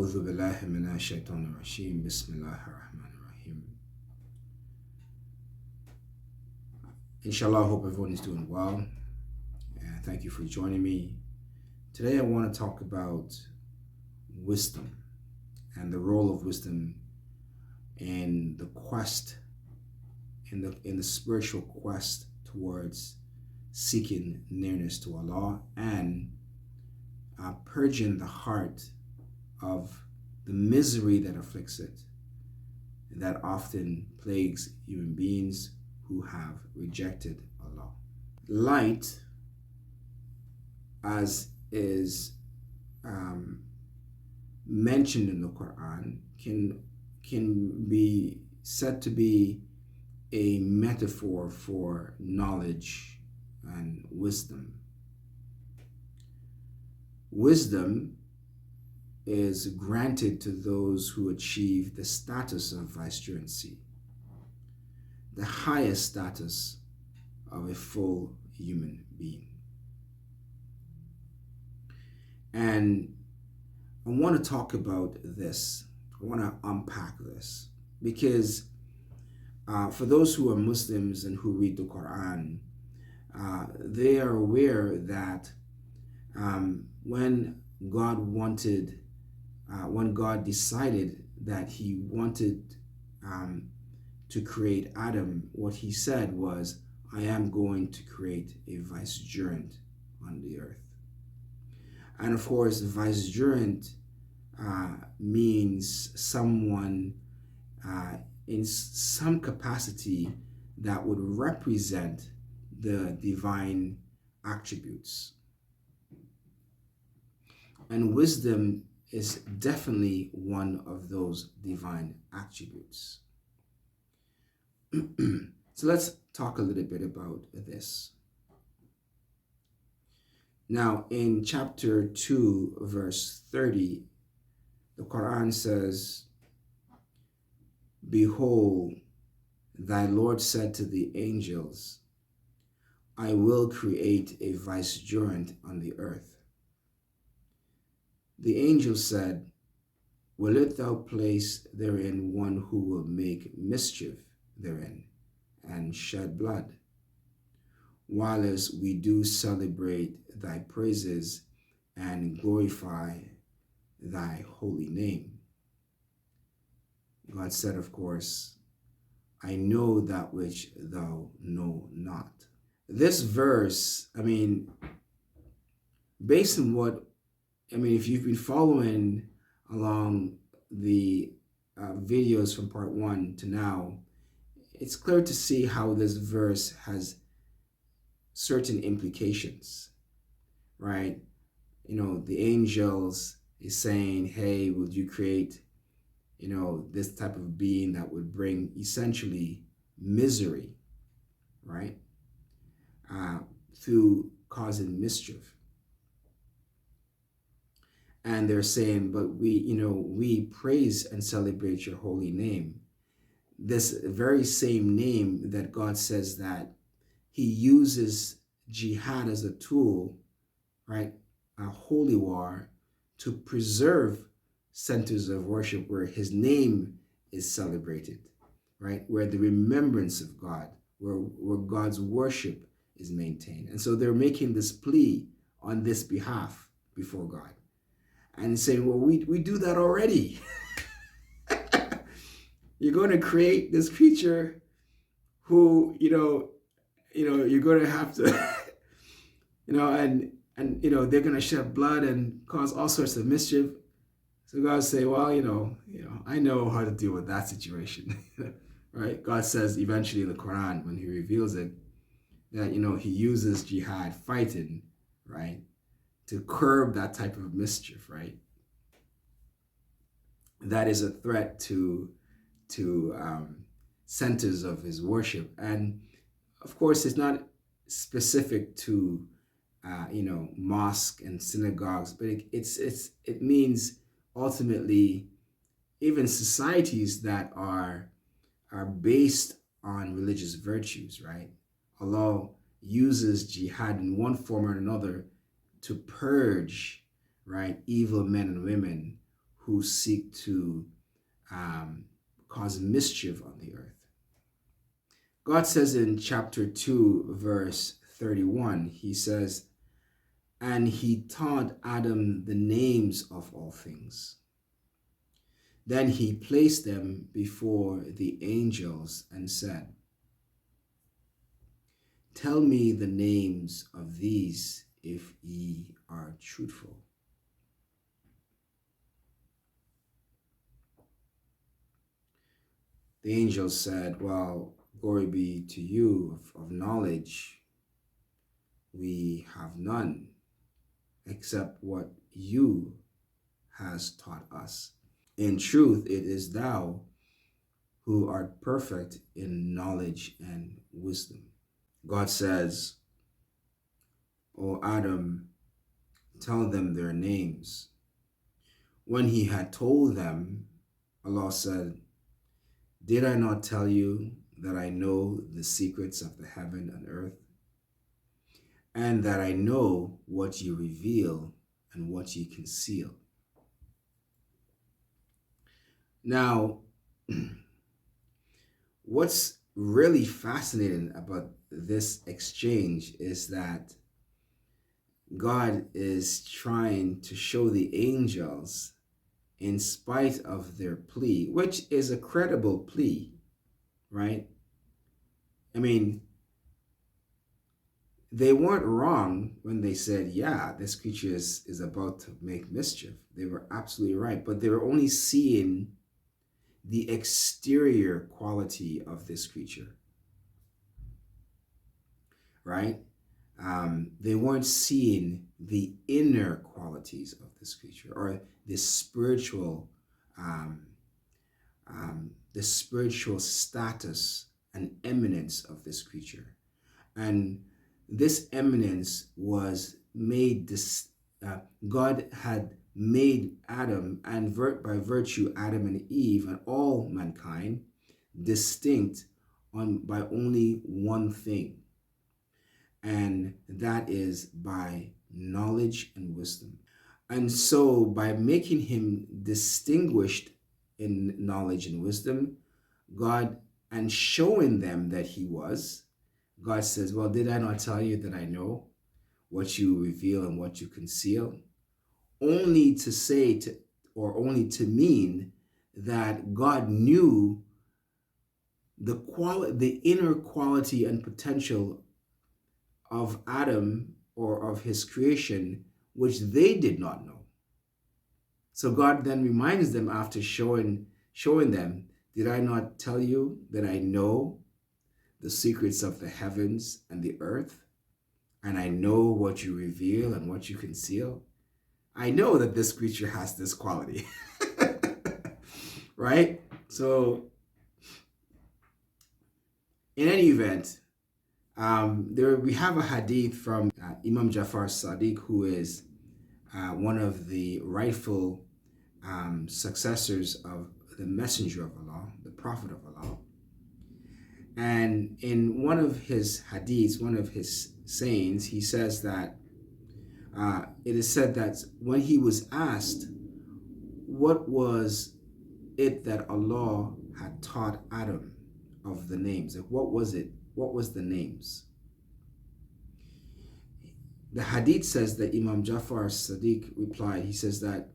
أعوذ بالله من الشيطان الرجيم بسم الله الرحمن الرحيم. Inshallah, I hope everyone is doing well. Thank you for joining me. Today I want to talk about wisdom and the role of wisdom in the quest, in the spiritual quest towards seeking nearness to Allah and purging the heart of the misery that afflicts it, that often plagues human beings who have rejected Allah. Light, as is mentioned in the Quran, can be said to be a metaphor for knowledge and wisdom. Wisdom is granted to those who achieve the status of vicegerency, the highest status of a full human being. And I want to talk about this. I want to unpack this because for those who are Muslims and who read the Quran, they are aware that when God decided that he wanted to create Adam, what he said was, I am going to create a vicegerent on the earth. And of course, vicegerent means someone in some capacity that would represent the divine attributes. And wisdom is definitely one of those divine attributes. So let's talk a little bit about this. Now, in chapter 2, verse 30, the Quran says, Behold, thy Lord said to the angels, I will create a vicegerent on the earth. The angel said, Wilt thou place therein one who will make mischief therein and shed blood? Whilst we do celebrate thy praises and glorify thy holy name. God said, of course, I know that which thou know not. This verse, based on if you've been following along the videos from part 1 to now, it's clear to see how this verse has certain implications, right? The angels is saying, hey, would you create, this type of being that would bring essentially misery, right? Through causing mischief. And they're saying, but we praise and celebrate your holy name. This very same name that God says that he uses jihad as a tool, right? A holy war to preserve centers of worship where his name is celebrated, right? Where the remembrance of God, where God's worship is maintained. And so they're making this plea on this behalf before God. And saying, well, we do that already. You're going to create this creature who, you're going to have to, and they're going to shed blood and cause all sorts of mischief. So God say, well, I know how to deal with that situation, right? God says eventually in the Quran, when he reveals it, that, he uses jihad, fighting, right, to curb that type of mischief, right? That is a threat to centers of his worship. And of course, it's not specific to, mosque and synagogues, but it means ultimately even societies that are based on religious virtues, right? Allah uses jihad in one form or another to purge, right, evil men and women who seek to cause mischief on the earth. God says in chapter 2, verse 31, he says, "And he taught Adam the names of all things. Then he placed them before the angels and said, 'Tell me the names of these if ye are truthful.'" The angels said, "Well, glory be to you, of knowledge we have none, except what you has taught us. In truth, it is thou who art perfect in knowledge and wisdom." God says, "O Adam, tell them their names." When he had told them, Allah said, "Did I not tell you that I know the secrets of the heaven and earth, and that I know what you reveal and what you conceal?" Now, what's really fascinating about this exchange is that God is trying to show the angels, in spite of their plea, which is a credible plea, right? I mean, they weren't wrong when they said, yeah, this creature is about to make mischief. They were absolutely right, but they were only seeing the exterior quality of this creature, right? They weren't seeing the inner qualities of this creature, or the spiritual status and eminence of this creature. And this eminence was made God had made Adam, and by virtue Adam and Eve and all mankind, distinct by only one thing, and that is by knowledge and wisdom. And so by making him distinguished in knowledge and wisdom, God, and showing them that he was, God says, "Well, did I not tell you that I know what you reveal and what you conceal?" Only to say or only to mean that God knew the inner quality and potential of Adam, or of his creation, which they did not know. So God then reminds them, after showing them, "Did I not tell you that I know the secrets of the heavens and the earth, and I know what you reveal and what you conceal? I know that this creature has this quality." Right? So in any event, we have a hadith from Imam Jafar Sadiq, who is one of the rightful successors of the Messenger of Allah, the Prophet of Allah. And in one of his hadiths, one of his sayings, he says that it is said that when he was asked what was it that Allah had taught Adam of the names, like what was it? What was the names? The hadith says that Imam Jafar Sadiq replied, he says that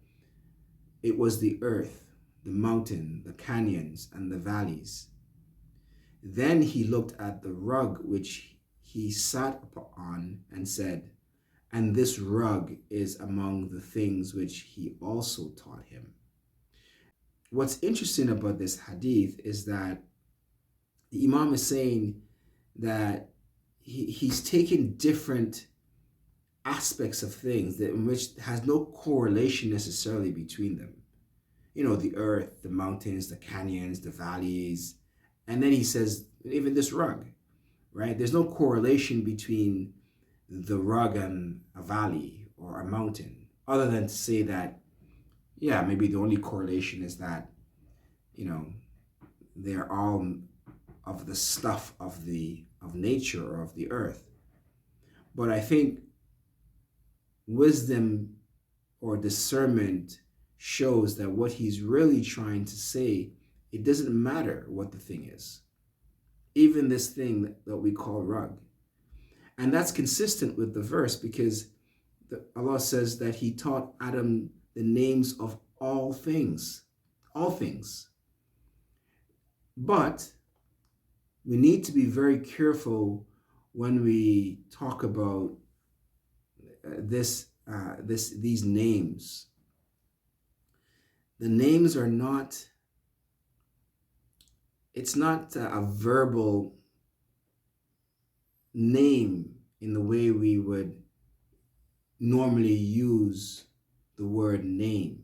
it was the earth, the mountain, the canyons, and the valleys. Then he looked at the rug which he sat upon and said, "And this rug is among the things which he also taught him." What's interesting about this hadith is that the Imam is saying that he's taken different aspects of things in which has no correlation necessarily between them. You know, the earth, the mountains, the canyons, the valleys. And then he says, even this rug, right? There's no correlation between the rug and a valley or a mountain, other than to say that, yeah, maybe the only correlation is that, you know, they're all of the stuff of nature or of the earth. But I think wisdom or discernment shows that what he's really trying to say, it doesn't matter what the thing is. Even this thing that we call rug. And that's consistent with the verse, because Allah says that he taught Adam the names of all things. All things. But we need to be very careful when we talk about these names. The names are not, it's not a verbal name in the way we would normally use the word name.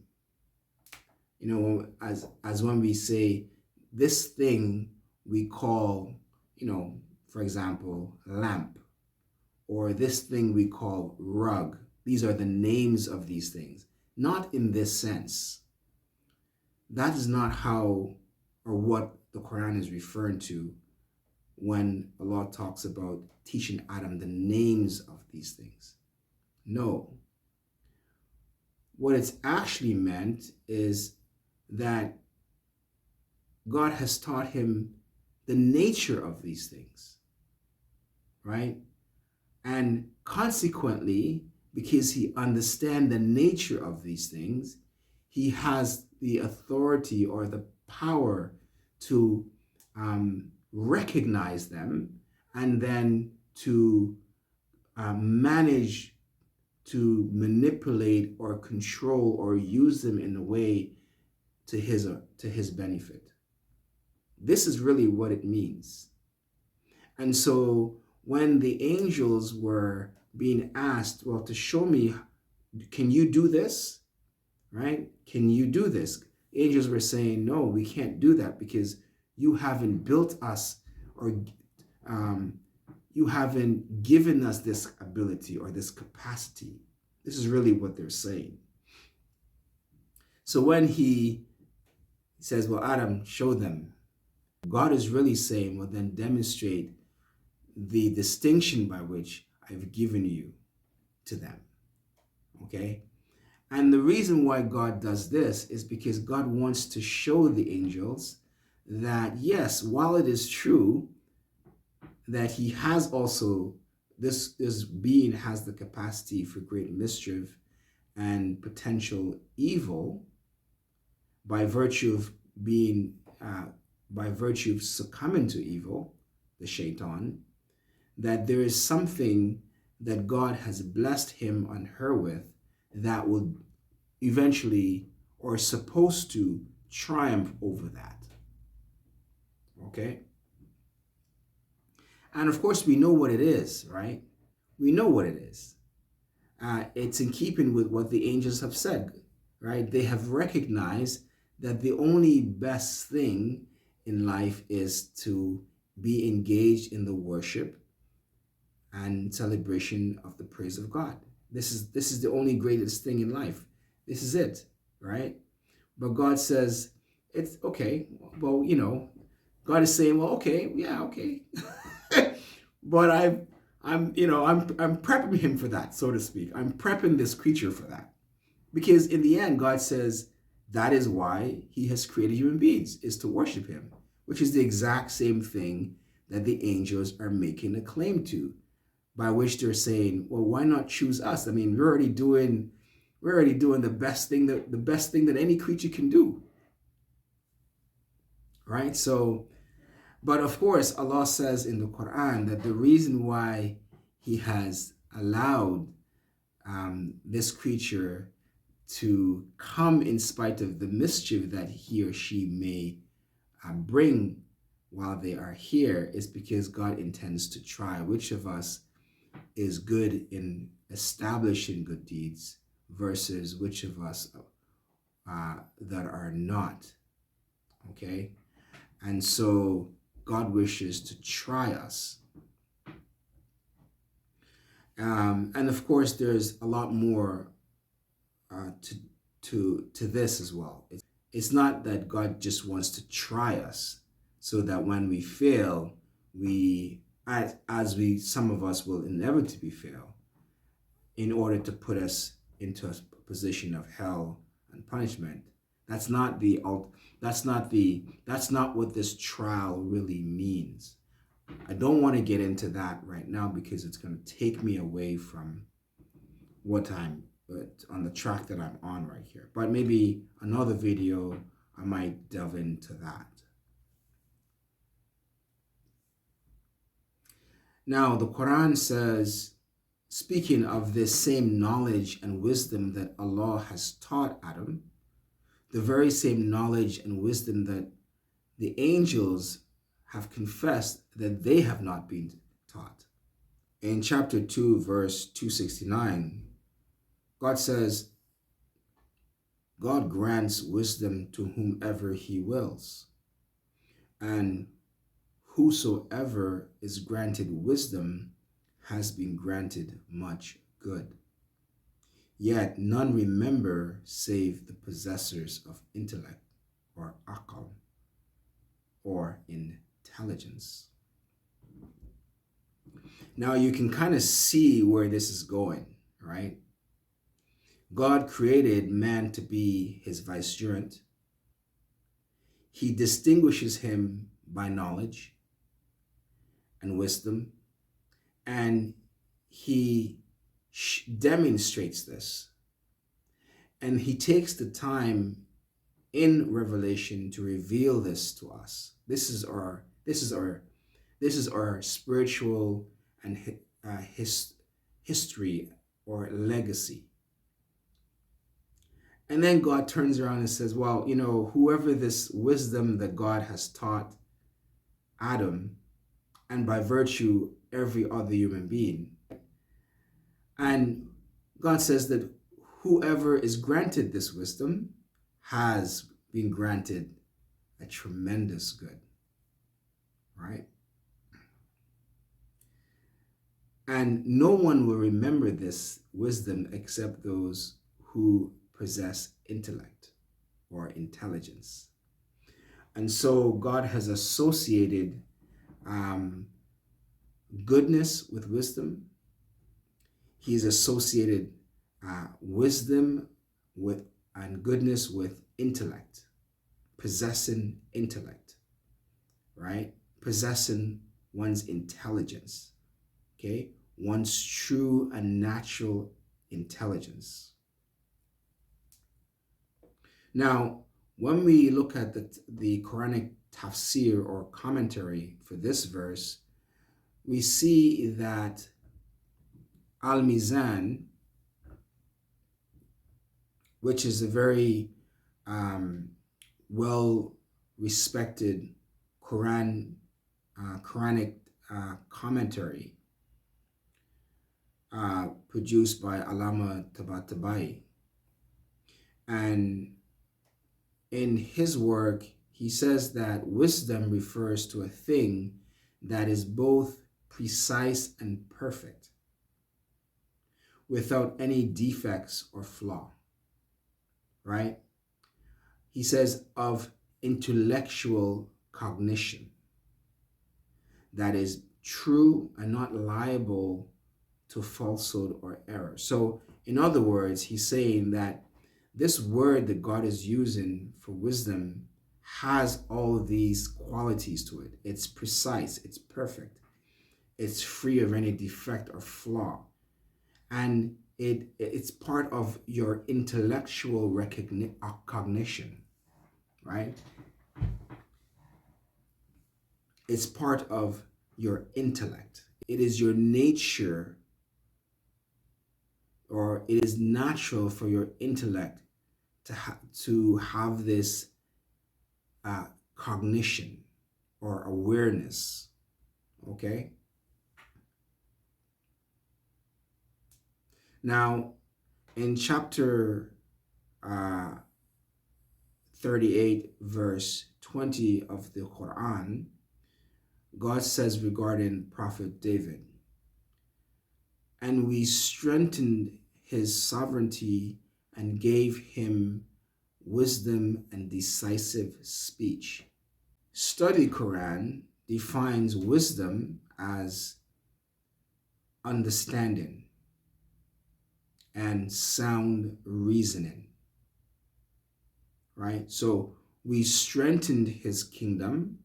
You know, as when we say this thing we call, you know, for example, lamp, or this thing we call rug. These are the names of these things. Not in this sense. That is not how or what the Quran is referring to when Allah talks about teaching Adam the names of these things. No. What it's actually meant is that God has taught him the nature of these things, right? And consequently, because he understands the nature of these things, he has the authority or the power to recognize them, and then to manage to manipulate or control or use them in a way to his benefit. This is really what it means. And so when the angels were being asked, well, to show me, can you do this? Right? Can you do this? Angels were saying, no, we can't do that because you haven't built us, or you haven't given us this ability or this capacity. This is really what they're saying. So when he says, well, Adam, show them, God is really saying, well, then demonstrate the distinction by which I've given you to them. Okay? And the reason why God does this is because God wants to show the angels that, yes, while it is true that he has also, this being has the capacity for great mischief and potential evil by virtue of being, by virtue of succumbing to evil, the shaitan, that there is something that God has blessed him and her with that will eventually, or supposed to, triumph over that. Okay? And of course, we know what it is, right? We know what it is. It's in keeping with what the angels have said, right? They have recognized that the only best thing in life is to be engaged in the worship and celebration of the praise of God. This is the only greatest thing in life. This is it, right? But God says, it's okay. Well, you know, God is saying, well, okay, yeah, okay. But I'm prepping him for that, so to speak. I'm prepping this creature for that. Because in the end, God says that is why he has created human beings, is to worship him, which is the exact same thing that the angels are making a claim to, by which they're saying, well, why not choose us? I mean, we're already doing the best thing that any creature can do. Right? So, but of course, Allah says in the Quran that the reason why he has allowed this creature to come in spite of the mischief that he or she may bring while they are here is because God intends to try which of us is good in establishing good deeds versus which of us that are not. Okay? And so God wishes to try us. And of course, there's a lot more to this as well. It's not that God just wants to try us so that when we fail, some of us will inevitably fail, in order to put us into a position of hell and punishment. That's not what this trial really means. I don't want to get into that right now because it's going to take me away from what I'm on the track that I'm on right here. But maybe another video I might delve into that. Now, the Quran says, speaking of this same knowledge and wisdom that Allah has taught Adam, the very same knowledge and wisdom that the angels have confessed that they have not been taught. In chapter 2, verse 269, God says, God grants wisdom to whomever he wills, and whosoever is granted wisdom has been granted much good. Yet none remember save the possessors of intellect, or aql, or intelligence. Now you can kind of see where this is going, right? God created man to be his vicegerent. He distinguishes him by knowledge and wisdom, and he demonstrates this. And he takes the time in Revelation to reveal this to us. This is our spiritual and history or legacy. And then God turns around and says, well, whoever this wisdom that God has taught Adam, and by virtue every other human being, and God says that whoever is granted this wisdom has been granted a tremendous good, right? And no one will remember this wisdom except those who possess intellect or intelligence. And so God has associated goodness with wisdom. He's associated wisdom with and goodness with intellect, possessing intellect, right? Possessing one's intelligence, okay? One's true and natural intelligence. Now, when we look at the Quranic tafsir or commentary for this verse, we see that Al-Mizan, which is a very well-respected Quranic commentary produced by Allama Tabatabai. And in his work, he says that wisdom refers to a thing that is both precise and perfect, without any defects or flaw, right? He says of intellectual cognition that is true and not liable to falsehood or error. So in other words, he's saying that this word that God is using for wisdom has all these qualities to it. It's precise, it's perfect, it's free of any defect or flaw. And it's part of your intellectual cognition, right? It's part of your intellect. It is your nature, or it is natural for your intellect to have this cognition or awareness, okay? Now, in chapter 38, verse 20 of the Quran, God says regarding Prophet David, "And we strengthened his sovereignty and gave him wisdom and decisive speech." Study Quran defines wisdom as understanding and sound reasoning. right? So we strengthened his kingdom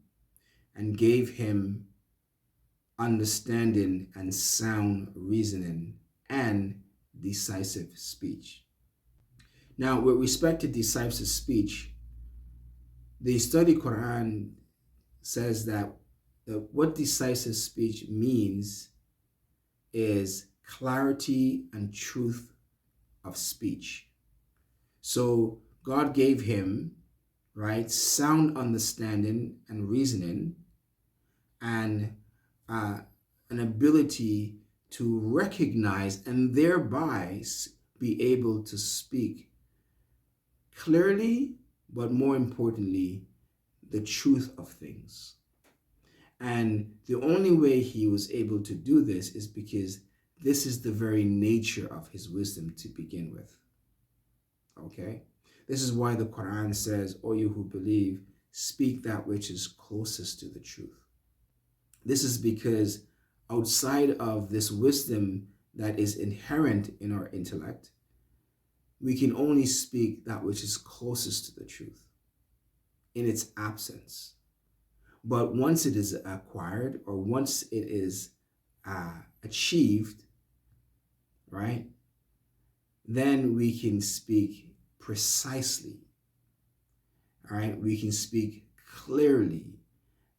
and gave him understanding and sound reasoning and decisive speech. Now, with respect to decisive speech, the study Quran says that what decisive speech means is clarity and truth of speech. So God gave him, right, sound understanding and reasoning, and an ability to recognize and thereby be able to speak clearly, but more importantly, the truth of things. And the only way he was able to do this is because this is the very nature of his wisdom to begin with. Okay? This is why the Quran says, "O you who believe, speak that which is closest to the truth." This is because outside of this wisdom that is inherent in our intellect, we can only speak that which is closest to the truth in its absence. But once it is acquired, or once it is achieved, right, then we can speak precisely, all right? We can speak clearly,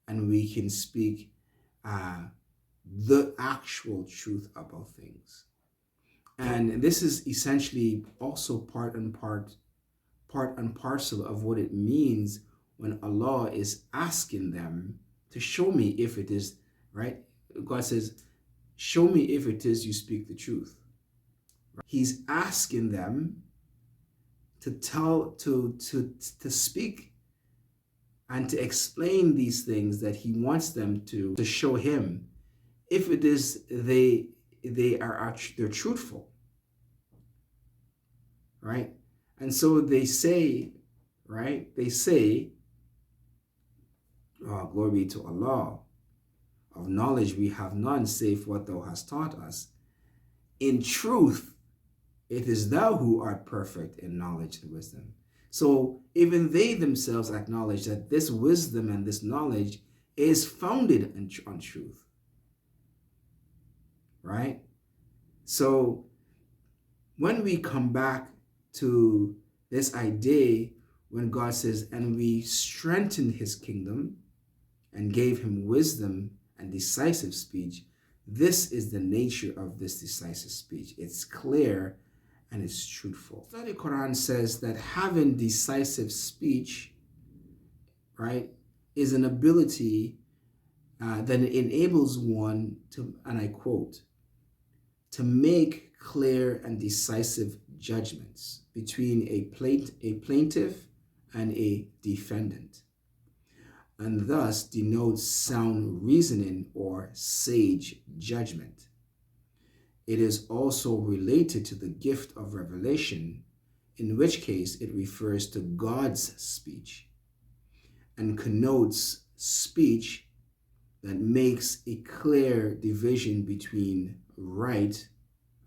and we can speak the actual truth about things. And this is essentially also part and parcel of what it means when Allah is asking them to show me if it is, right? God says, show me if it is you speak the truth. He's asking them to speak and to explain these things that he wants them to show him if it is they're truthful, right? And so they say, right? They say, oh, glory be to Allah, of knowledge we have none save what thou hast taught us. In truth, it is thou who art perfect in knowledge and wisdom. So even they themselves acknowledge that this wisdom and this knowledge is founded on truth, right? So when we come back to this idea, when God says, and we strengthened his kingdom and gave him wisdom and decisive speech, this is the nature of this decisive speech. It's clear and it's truthful. The Quran says that having decisive speech, right, is an ability that enables one to, and I quote, to make clear and decisive judgments between a plaintiff and a defendant, and thus denotes sound reasoning or sage judgment. It is also related to the gift of revelation, in which case it refers to God's speech and connotes speech that makes a clear division between right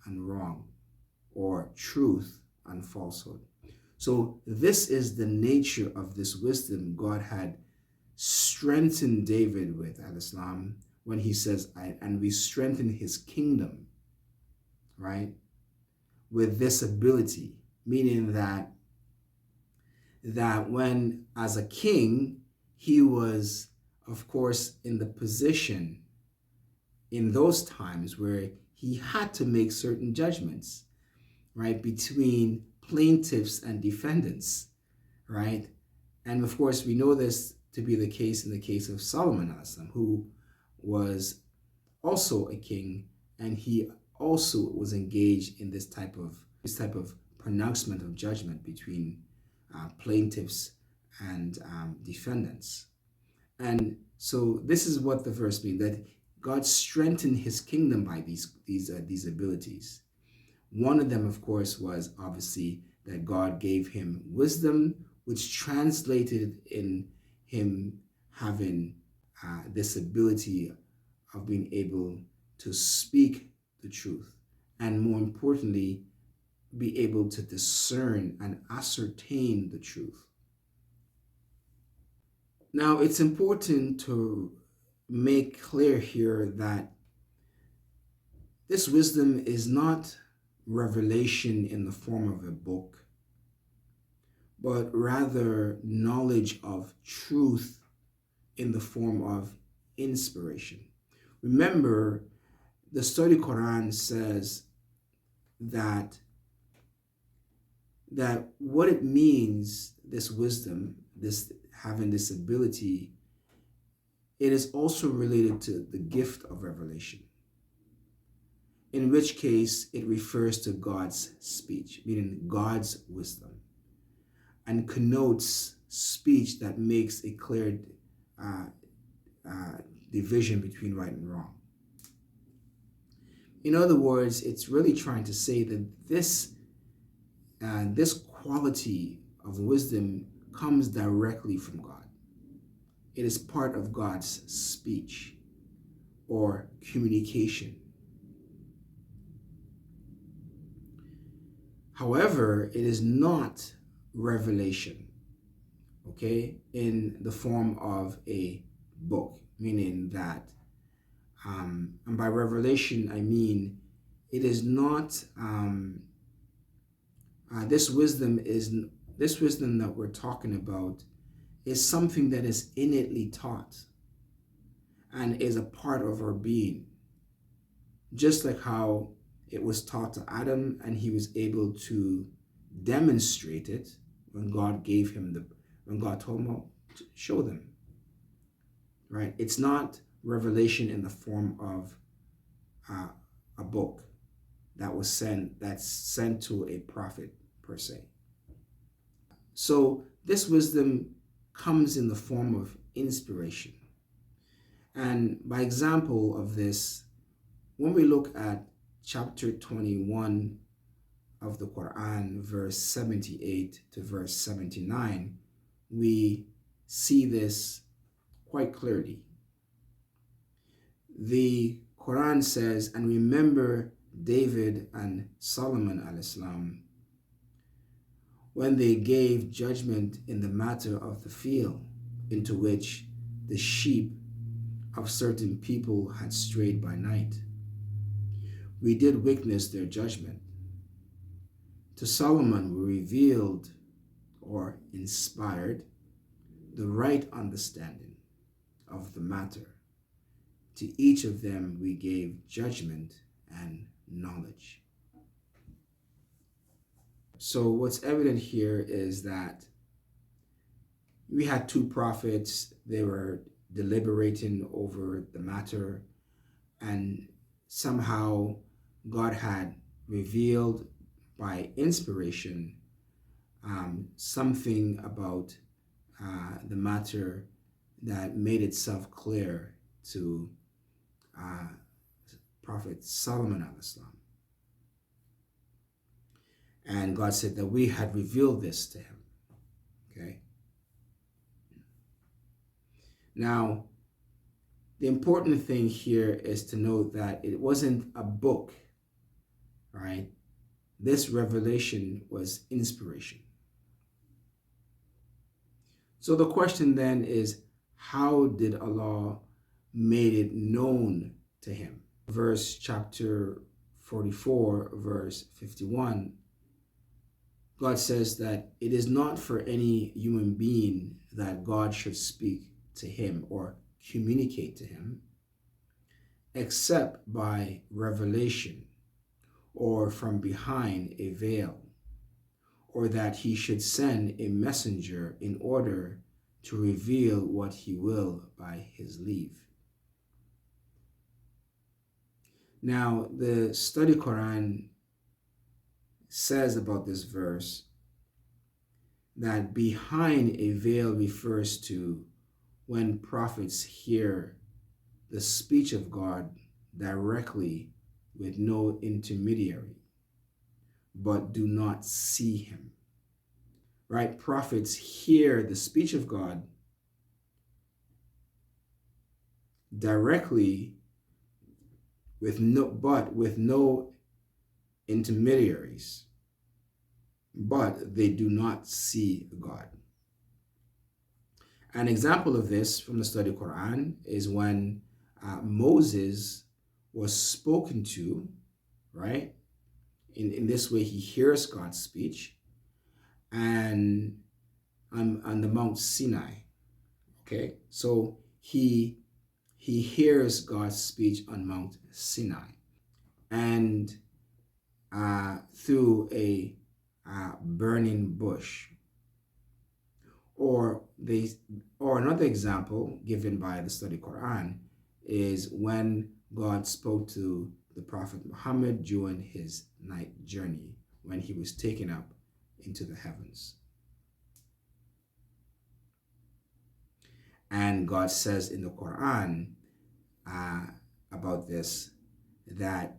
and wrong, or truth and falsehood. So this is the nature of this wisdom God had strengthened David with, al-Islam, when he says, and we strengthen his kingdom, right, with this ability, meaning that when as a king, he was, of course, in the position in those times where he had to make certain judgments, right, between plaintiffs and defendants, right? And of course, we know this to be the case in the case of Solomon, who was also a king, and he also was engaged in this type of pronouncement of judgment between plaintiffs and defendants. And so this is what the verse means, that God strengthened his kingdom by these abilities. One of them, of course, was obviously that God gave him wisdom, which translated in him having this ability of being able to speak the truth, and more importantly, be able to discern and ascertain the truth. Now, it's important to make clear here that this wisdom is not revelation in the form of a book, but rather knowledge of truth in the form of inspiration. Remember, the study Quran says that what it means, this wisdom, this having this ability, it is also related to the gift of revelation, in which case it refers to God's speech, meaning God's wisdom, and connotes speech that makes a clear division between right and wrong. In other words, it's really trying to say that this quality of wisdom comes directly from God. It is part of God's speech or communication. However, it is not revelation, okay, in the form of a book, meaning that, and by revelation, I mean it is not, this wisdom that we're talking about is something that is innately taught and is a part of our being. Just like how it was taught to Adam and he was able to demonstrate it when God told him, well, show them. Right? It's not revelation in the form of a book that's sent to a prophet per se. So this wisdom comes in the form of inspiration. And by example of this, when we look at chapter 21 of the Quran, verse 78 to verse 79, we see this quite clearly. The Quran says, and remember David and Solomon al-Islam when they gave judgment in the matter of the field into which the sheep of certain people had strayed by night. We did witness their judgment. To Solomon we revealed or inspired the right understanding of the matter. To each of them we gave judgment and knowledge. So what's evident here is that we had two prophets. They were deliberating over the matter, and somehow God had revealed by inspiration something about the matter that made itself clear to Prophet Solomon al-Islam. And God said that we had revealed this to him. Okay. Now, the important thing here is to note that it wasn't a book, right? This revelation was inspiration. So the question then is, how did Allah made it known to him? Chapter 44, verse 51, God says that it is not for any human being that God should speak to him or communicate to him, except by revelation or from behind a veil, or that he should send a messenger in order to reveal what he will by his leave. Now, the study Quran says about this verse that behind a veil refers to when prophets hear the speech of God directly with no intermediary, but do not see him. Right? Prophets hear the speech of God directly with no intermediaries, but they do not see God. An example of this from the study of Quran is when Moses was spoken to, right? In this way, he hears God's speech, and on the Mount Sinai. Okay, so he hears God's speech on Mount Sinai, and through a burning bush. Or another example given by the study Quran is when God spoke to the Prophet Muhammad during his night journey when he was taken up into the heavens. And God says in the Quran about this that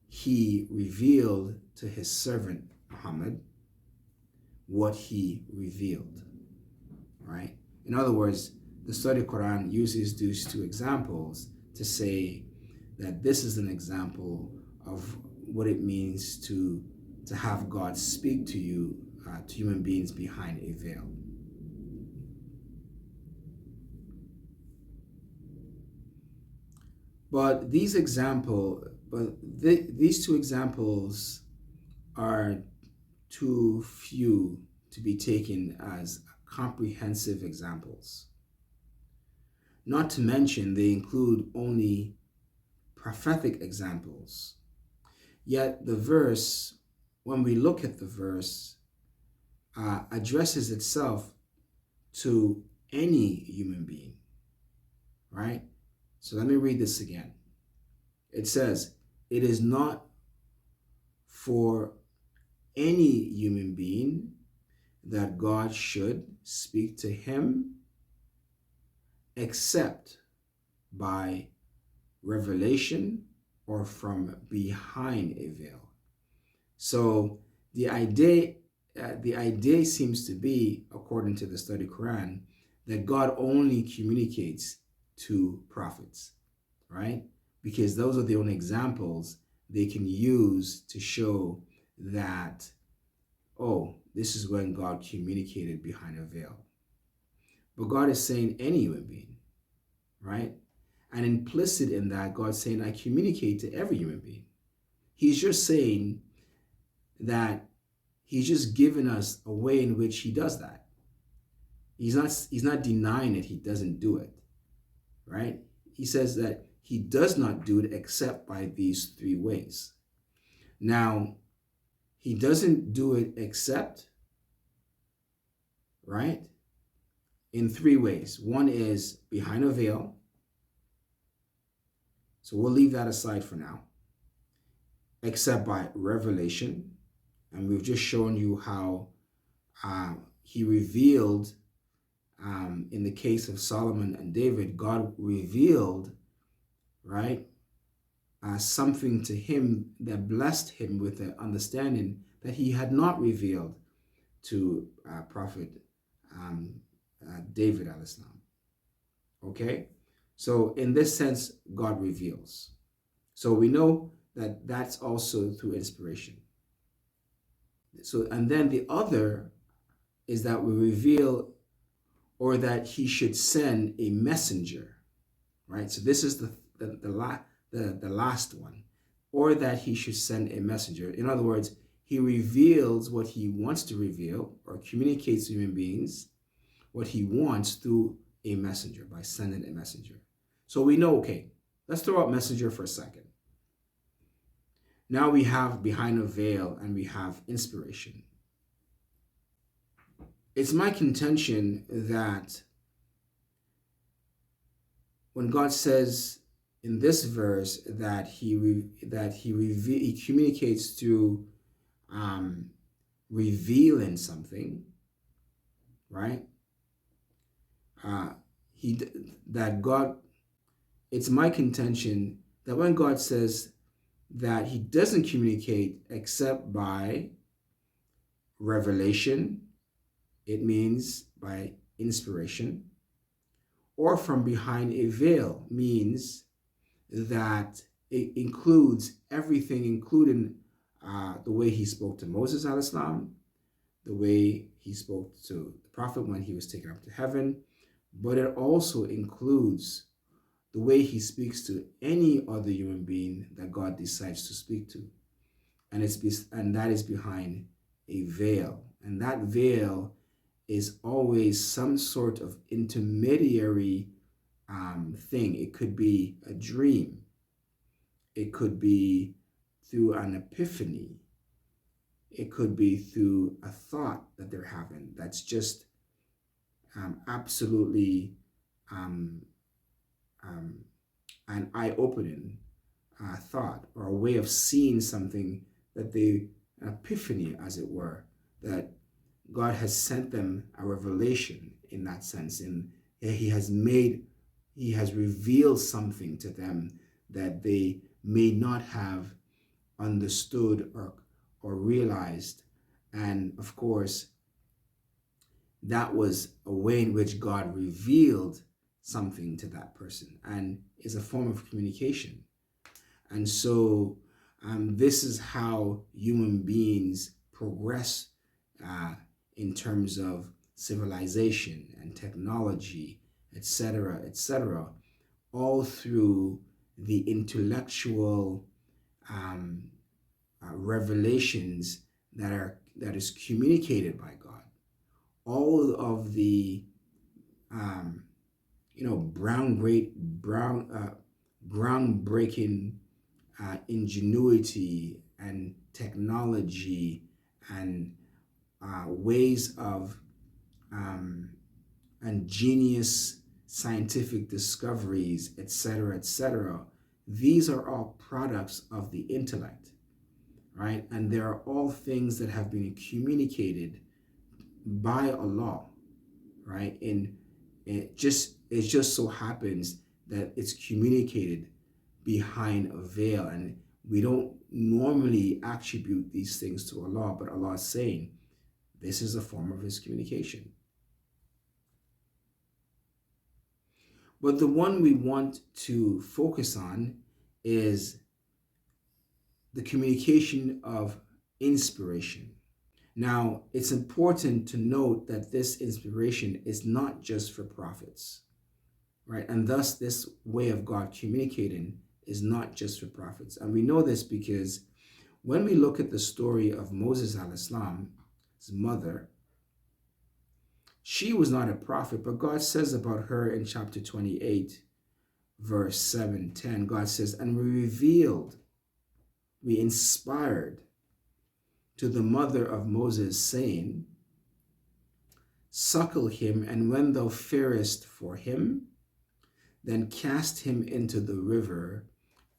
he revealed to his servant Muhammad what he revealed, right? In other words, the study Quran uses these two examples to say that this is an example of what it means to have God speak to you, to human beings behind a veil. But these two examples are too few to be taken as comprehensive examples. Not to mention, they include only prophetic examples. Yet the verse, when we look at the verse, addresses itself to any human being, right? So let me read this again. It says, it is not for any human being that God should speak to him except by revelation or from behind a veil. So the idea seems to be, according to the study Quran, that God only communicates to prophets, right? Because those are the only examples they can use to show that, oh, this is when God communicated behind a veil. But God is saying any human being, right? And implicit in that, God's saying, I communicate to every human being. He's just saying that he's just given us a way in which he does that. He's not denying that he doesn't do it, right? He says that he does not do it except by these three ways. Now, he doesn't do it except, right, in three ways. One is behind a veil. So we'll leave that aside for now. Except by revelation. And we've just shown you how he revealed, in the case of Solomon and David, God revealed, right, something to him that blessed him with the understanding that he had not revealed to Prophet David al-Islam. Okay? So in this sense, God reveals. So we know that that's also through inspiration. So, and then the other is that we reveal, or that he should send a messenger, right? So this is the last one, or that he should send a messenger. In other words, he reveals what he wants to reveal, or communicates to human beings what he wants through a messenger, by sending a messenger. So we know, okay, let's throw out messenger for a second. Now we have behind a veil and we have inspiration. It's my contention that when God says in this verse that he communicates through revealing something, right? It's my contention that when God says that he doesn't communicate except by revelation, it means by inspiration, or from behind a veil, means that it includes everything, including the way he spoke to Moses al-Islam, the way he spoke to the Prophet when he was taken up to heaven, but it also includes the way he speaks to any other human being that God decides to speak to. And that is behind a veil. And that veil is always some sort of intermediary thing. It could be a dream. It could be through an epiphany. It could be through a thought that they're having that's just absolutely an eye-opening thought, or a way of seeing something that an epiphany, as it were, that God has sent them a revelation in that sense. And he has revealed something to them that they may not have understood or realized. And of course, that was a way in which God revealed something to that person, and is a form of communication. And so this is how human beings progress in terms of civilization and technology, etc., etc., all through the intellectual revelations that is communicated by God. All of the groundbreaking ingenuity and technology and ways of and genius scientific discoveries, etc., etc. These are all products of the intellect, right? And they are all things that have been communicated by Allah, right? And it just so happens that it's communicated behind a veil, and we don't normally attribute these things to Allah, but Allah is saying this is a form of his communication. But the one we want to focus on is the communication of inspiration. Now, it's important to note that this inspiration is not just for prophets, right? And thus, this way of God communicating is not just for prophets. And we know this because when we look at the story of Moses al-Islam's mother, she was not a prophet, but God says about her in chapter 28, verse 7-10, God says, "And we inspired to the mother of Moses, saying, Suckle him, and when thou fearest for him, then cast him into the river,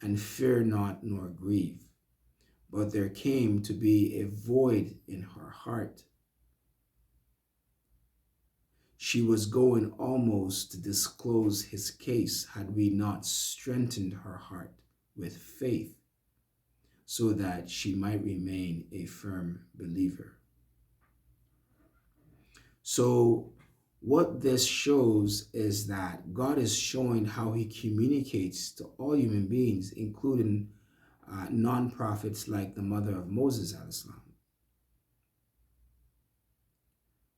and fear not nor grieve. But there came to be a void in her heart. She was going almost to disclose his case had we not strengthened her heart with faith, so that she might remain a firm believer." So what this shows is that God is showing how he communicates to all human beings, including non-prophets like the mother of Moses al-Islam,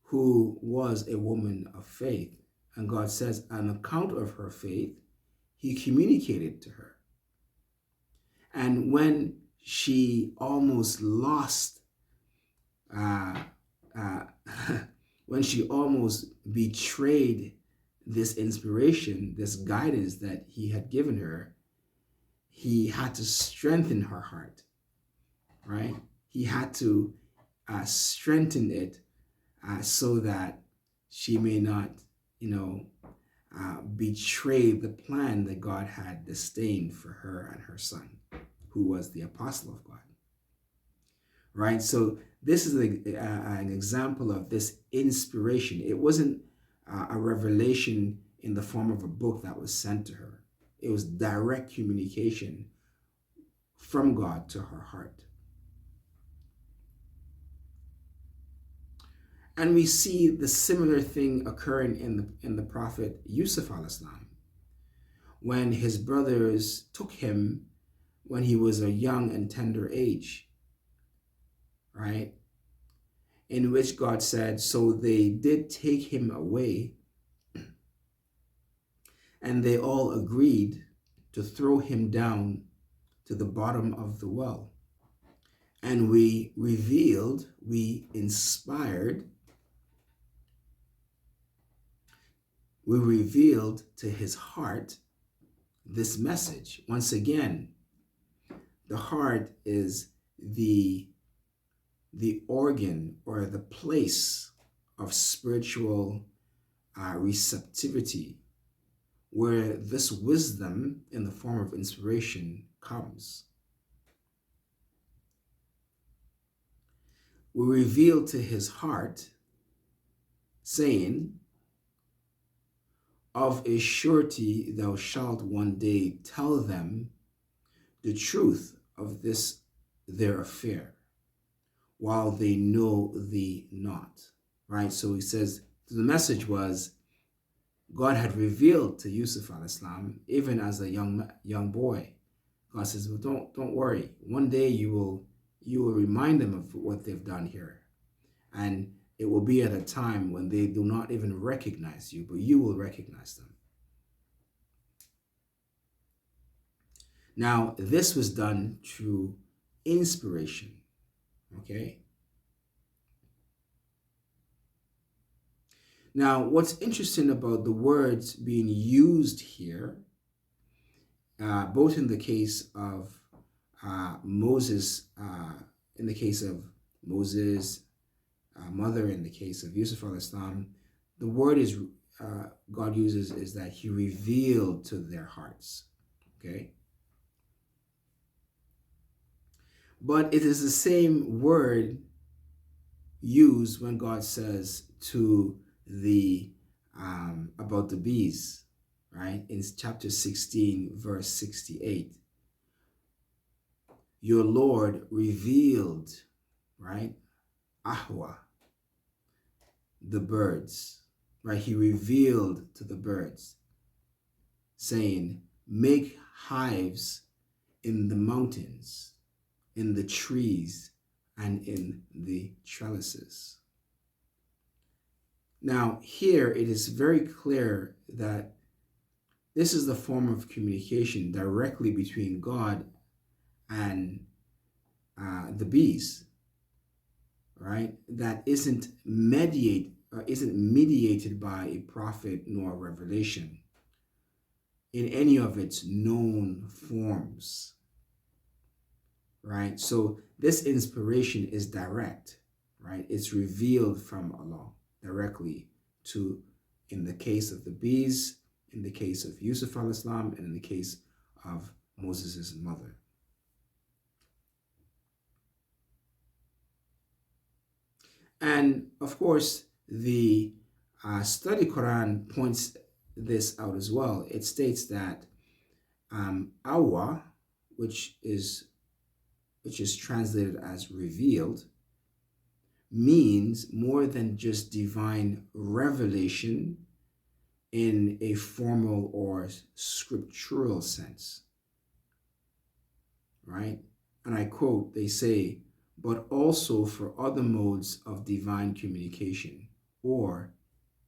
who was a woman of faith. And God says, on account of her faith, he communicated to her. And when she almost lost, when she almost betrayed this inspiration, this guidance that he had given her, he had to strengthen her heart, right? He had to strengthen it so that she may not, betray the plan that God had disdained for her and her son, who was the apostle of God, right? So this is an example of this inspiration. It wasn't a revelation in the form of a book that was sent to her. It was direct communication from God to her heart. And we see the similar thing occurring in the prophet Yusuf al-Islam, when his brothers took him when he was a young and tender age, right? In which God said, so they did take him away, and they all agreed to throw him down to the bottom of the well. And we revealed to his heart this message. Once again, the heart is the organ or the place of spiritual receptivity, where this wisdom in the form of inspiration comes. We revealed to his heart, saying, "Of a surety thou shalt one day tell them the truth of this their affair, while they know thee not." Right? So he says, the message was, God had revealed to Yusuf al-Islam, even as a young boy. God says, well, don't worry. One day you will remind them of what they've done here. And it will be at a time when they do not even recognize you, but you will recognize them. Now, this was done through inspiration. Okay? Now, what's interesting about the words being used here, both in the case of Moses, in the case of Moses' mother, in the case of Yusuf al-Islam, the word is God uses is that he revealed to their hearts. Okay? But it is the same word used when God says to about the bees, right? In chapter 16, verse 68. Your Lord revealed, right? Ahwa, the birds, right? He revealed to the birds, saying, make hives in the mountains, in the trees, and in the trellises. Now, here it is very clear that this is the form of communication directly between God and the bees, right? That isn't mediated by a prophet nor revelation in any of its known forms, right? So this inspiration is direct, right? It's revealed from Allah directly to, in the case of the bees, in the case of Yusuf al-Islam, and in the case of Moses' mother. And of course, the study Quran points this out as well. It states that Awa, which is translated as revealed, means more than just divine revelation in a formal or scriptural sense, right? And I quote, they say, but also for other modes of divine communication or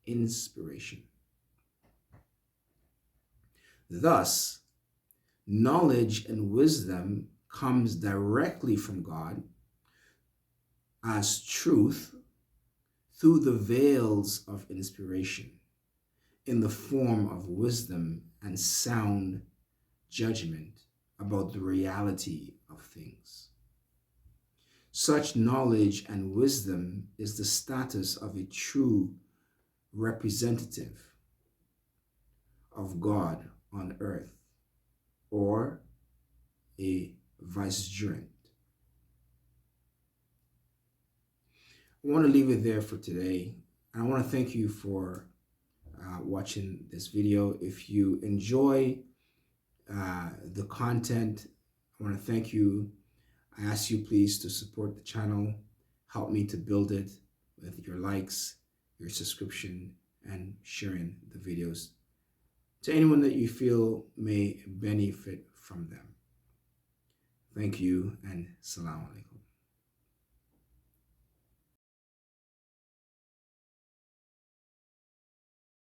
inspiration. Thus, knowledge and wisdom comes directly from God as truth through the veils of inspiration in the form of wisdom and sound judgment about the reality of things. Such knowledge and wisdom is the status of a true representative of God on earth, or a vicegerent. I want to leave it there for today. I want to thank you for watching this video. If you enjoy the content, I want to thank you. I ask you please to support the channel, help me to build it with your likes, your subscription, and sharing the videos to anyone that you feel may benefit from them. Thank you, and Assalamu alaikum.